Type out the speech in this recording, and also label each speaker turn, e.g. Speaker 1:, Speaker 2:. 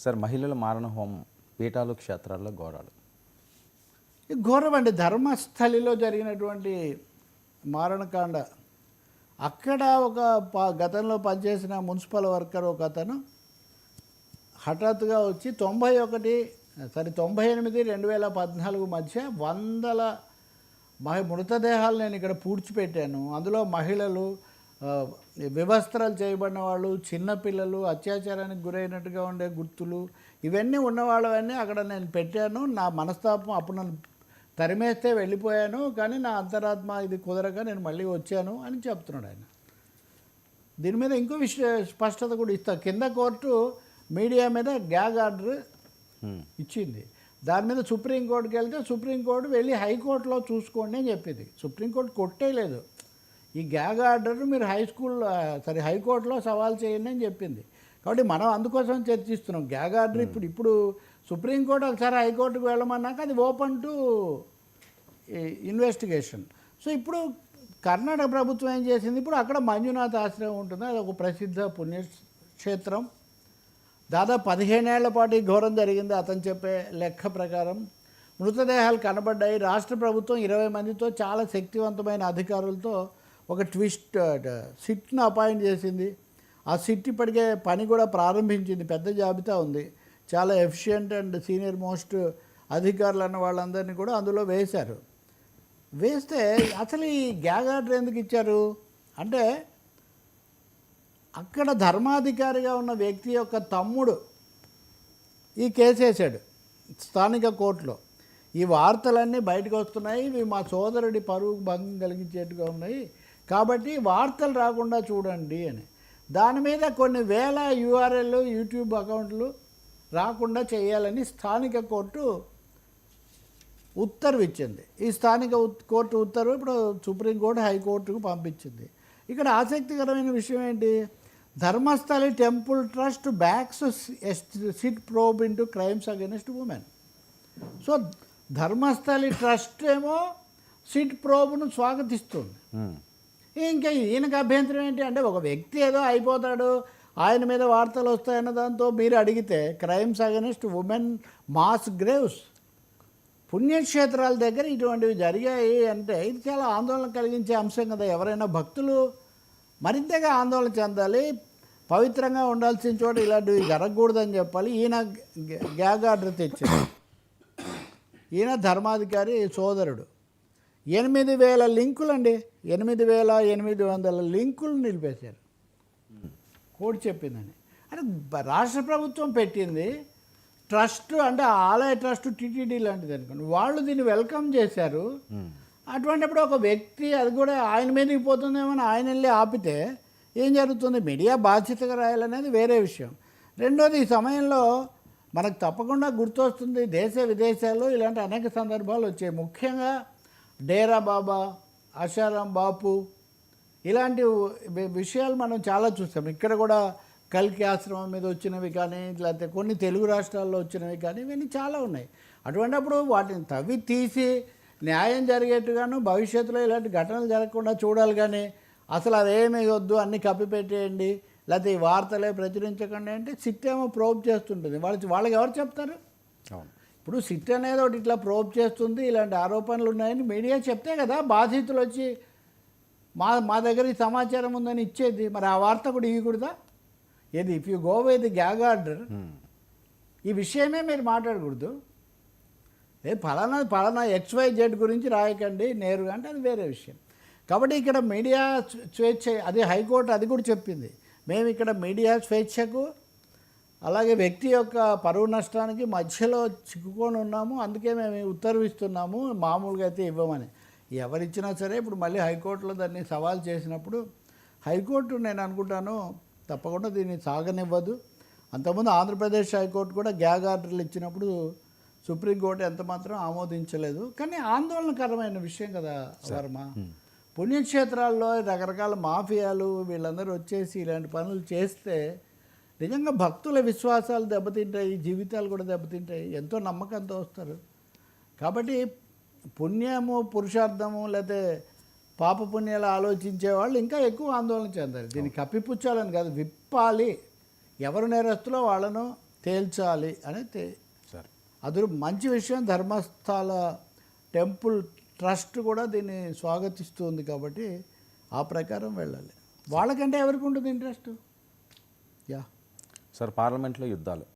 Speaker 1: Sir మహిళల మారణ హోమం పీఠాలు క్షేత్రాల్లో ఘోరాలు.
Speaker 2: ఈ ఘోరం అండి. ధర్మస్థలిలో జరిగినటువంటి మారణకాండ. అక్కడ ఒక గతంలో పనిచేసిన మున్సిపల్ వర్కర్ ఒక అతను హఠాత్తుగా వచ్చి 98 2014 మధ్య వందల మృతదేహాలు నేను ఇక్కడ పూడ్చిపెట్టాను. అందులో మహిళలు, వివస్త్రాలు చేయబడిన వాళ్ళు, చిన్నపిల్లలు, అత్యాచారానికి గురైనట్టుగా ఉండే గుర్తులు, ఇవన్నీ ఉన్నవాళ్ళవన్నీ అక్కడ నేను పెట్టాను. నా మనస్తాపం అప్పుడు నన్ను తరిమేస్తే వెళ్ళిపోయాను, కానీ నా అంతరాత్మ ఇది కుదరక నేను మళ్ళీ వచ్చాను అని చెప్తున్నాడు ఆయన. దీని మీద ఇంకో స్పష్టత కూడా ఇస్తా. కింద కోర్టు మీడియా మీద గ్యాగ్ ఆర్డర్ ఇచ్చింది. దాని మీద సుప్రీంకోర్టుకి వెళ్తే సుప్రీంకోర్టు వెళ్ళి హైకోర్టులో చూసుకోండి అని చెప్పింది. సుప్రీంకోర్టు కొట్టేయలేదు. ఈ గ్యాగ్ ఆర్డర్ మీరు హైకోర్టులో సవాల్ చేయండి అని చెప్పింది. కాబట్టి మనం అందుకోసం చర్చిస్తున్నాం. గ్యాగ్ ఆర్డర్ ఇప్పుడు సుప్రీంకోర్టు ఒకసారి హైకోర్టుకు వెళ్ళమన్నాక అది ఓపెన్ టు ఇన్వెస్టిగేషన్. సో ఇప్పుడు కర్ణాటక ప్రభుత్వం ఏం చేసింది, ఇప్పుడు అక్కడ మంజునాథ ఆశ్రమం ఉంటుంది. అది ఒక ప్రసిద్ధ పుణ్యక్షేత్రం. దాదాపు 15 ఏళ్ల పాటు ఈ ఘోరం జరిగింది. అతను చెప్పే లెక్క ప్రకారం మృతదేహాలు కనబడ్డాయి. రాష్ట్ర ప్రభుత్వం 20 మందితో చాలా శక్తివంతమైన అధికారులతో ఒక సిట్ను అపాయింట్ చేసింది. ఆ సిట్ ఇప్పటికే పని కూడా ప్రారంభించింది. పెద్ద జాబితా ఉంది. చాలా ఎఫిషియెంట్ అండ్ సీనియర్ మోస్ట్ అధికారులు అన్న వాళ్ళందరినీ కూడా అందులో వేస్తే అసలు ఈ గ్యాగ్ ఆర్డర్ ఎందుకు ఇచ్చారు అంటే, అక్కడ ధర్మాధికారిగా ఉన్న వ్యక్తి యొక్క తమ్ముడు ఈ కేసు వేసాడు స్థానిక కోర్టులో. ఈ వార్తలన్నీ బయటకు వస్తున్నాయి, ఇవి మా సోదరుడి పరువు భంగం కలిగించేట్టుగా ఉన్నాయి, కాబట్టి వార్తలు రాకుండా చూడండి అని. దాని మీద కొన్ని వేల URL యూట్యూబ్ అకౌంట్లు రాకుండా చేయాలని స్థానిక కోర్టు ఉత్తర్వు ఇచ్చింది. ఈ స్థానిక కోర్టు ఉత్తర్వు ఇప్పుడు సుప్రీంకోర్టు హైకోర్టుకు పంపించింది. ఇక్కడ ఆసక్తికరమైన విషయం ఏంటి, Dharmasthali temple trust backs SIT probe into crimes against women. So Dharmasthali trust ఏమో సిట్ ప్రోబ్ను స్వాగతిస్తుంది. ఇంకా ఈయనకు అభ్యంతరం ఏంటి అంటే, ఒక వ్యక్తి ఏదో అయిపోతాడు, ఆయన మీద వార్తలు వస్తాయన్న దాంతో మీరు అడిగితే crimes against women mass graves, పుణ్యక్షేత్రాల దగ్గర ఇటువంటివి జరిగాయి అంటే ఇది చాలా ఆందోళన కలిగించే అంశం కదా. ఎవరైనా భక్తులు మరింతగా ఆందోళన చెందాలి, పవిత్రంగా ఉండాల్సిన చోట ఇలాంటివి జరగకూడదని చెప్పాలి. ఈయన గ్యాగ్ ఆర్డర్ తెచ్చారు. ఈయన ధర్మాధికారి సోదరుడు 8,000 లింకులు అండి, 8,800 లింకులు నిలిపేశారు. కోర్టు చెప్పిందని అంటే రాష్ట్ర ప్రభుత్వం పెట్టింది ట్రస్ట్, అంటే ఆలయ ట్రస్ట్ టీటీడీ లాంటిది అనుకోండి, వాళ్ళు దీన్ని వెల్కమ్ చేశారు. అటువంటిప్పుడు ఒక వ్యక్తి అది కూడా ఆయన మీదకి పోతుందేమో ఆయన వెళ్ళి ఆపితే ఏం జరుగుతుంది, మీడియా బాధ్యతగా రాయాలనేది వేరే విషయం. రెండోది, ఈ సమయంలో మనకు తప్పకుండా గుర్తొస్తుంది, దేశ విదేశాల్లో ఇలాంటి అనేక సందర్భాలు వచ్చాయి. ముఖ్యంగా డేరా బాబా, ఆశారాం బాపు, ఇలాంటి విషయాలు మనం చాలా చూస్తాం. ఇక్కడ కూడా కల్కి ఆశ్రమం మీద వచ్చినవి కానీ, లేకపోతే కొన్ని తెలుగు రాష్ట్రాల్లో వచ్చినవి కానీ, ఇవన్నీ చాలా ఉన్నాయి. అటువంటిప్పుడు వాటిని తవ్వి తీసి న్యాయం జరిగేట్టుగాను భవిష్యత్తులో ఇలాంటి ఘటనలు జరగకుండా చూడాలి. కానీ అసలు అదేమీ వద్దు, అన్నీ కప్పిపెట్టేయండి, లేకపోతే ఈ వార్తలే ప్రచురించకండి అంటే సిట్ ఏమో ప్రోబ్ చేస్తుంటుంది. వాళ్ళకి ఎవరు చెప్తారు? ఇప్పుడు సిట్ అనేది ఒకటి ఇట్లా ప్రోబ్ చేస్తుంది, ఇలాంటి ఆరోపణలు ఉన్నాయని మీడియా చెప్తే కదా బాధితులు వచ్చి మా దగ్గర ఈ సమాచారం ఉందని ఇచ్చేది. మరి ఆ వార్త కూడా ఇవ్వకూడదా? ఏది if you go with gag order, ఈ విషయమే మీరు మాట్లాడకూడదు. ఫలానా XYZ గురించి రాయకండి నేరుగా అంటే అది వేరే విషయం. కాబట్టి ఇక్కడ మీడియా స్వేచ్ఛ, అది హైకోర్టు అది కూడా చెప్పింది. మేము ఇక్కడ మీడియా స్వేచ్ఛకు అలాగే వ్యక్తి యొక్క పరువు నష్టానికి మధ్యలో చిక్కుకొని ఉన్నాము, అందుకే మేము ఉత్తర్విస్తున్నాము, మామూలుగా అయితే ఇవ్వమని. ఎవరిచ్చినా సరే ఇప్పుడు మళ్ళీ హైకోర్టులో దాన్ని సవాల్ చేసినప్పుడు హైకోర్టు నేను అనుకుంటాను తప్పకుండా దీన్ని సాగనివ్వదు. అంతకుముందు ఆంధ్రప్రదేశ్ హైకోర్టు కూడా గ్యాగ్ ఆర్డర్లు ఇచ్చినప్పుడు సుప్రీంకోర్టు ఎంత మాత్రం ఆమోదించలేదు. కానీ ఆందోళనకరమైన విషయం కదా వర్మ. పుణ్యక్షేత్రాల్లో రకరకాల మాఫియాలు వీళ్ళందరూ వచ్చేసి ఇలాంటి పనులు చేస్తే నిజంగా భక్తుల విశ్వాసాలు దెబ్బతింటాయి, జీవితాలు కూడా దెబ్బతింటాయి, ఎంతో నమ్మకంతో వస్తారు. కాబట్టి పుణ్యము, పురుషార్థము, లేకపోతే పాపపుణ్యాలు ఆలోచించే వాళ్ళు ఇంకా ఎక్కువ ఆందోళన చెందాలి. దీన్ని కప్పిపుచ్చాలని కాదు, విప్పాలి. ఎవరు నేరస్తులో వాళ్ళను తేల్చాలి అని
Speaker 1: సార్
Speaker 2: అది మంచి విషయం. ధర్మస్థల టెంపుల్ ట్రస్ట్ కూడా దీన్ని స్వాగతిస్తుంది కాబట్టి ఆ ప్రకారం వెళ్ళాలి. వాళ్ళకంటే ఎవరికి ఉంటుంది ఇంట్రెస్ట్? యా
Speaker 1: సార్ పార్లమెంట్లో యుద్ధాలు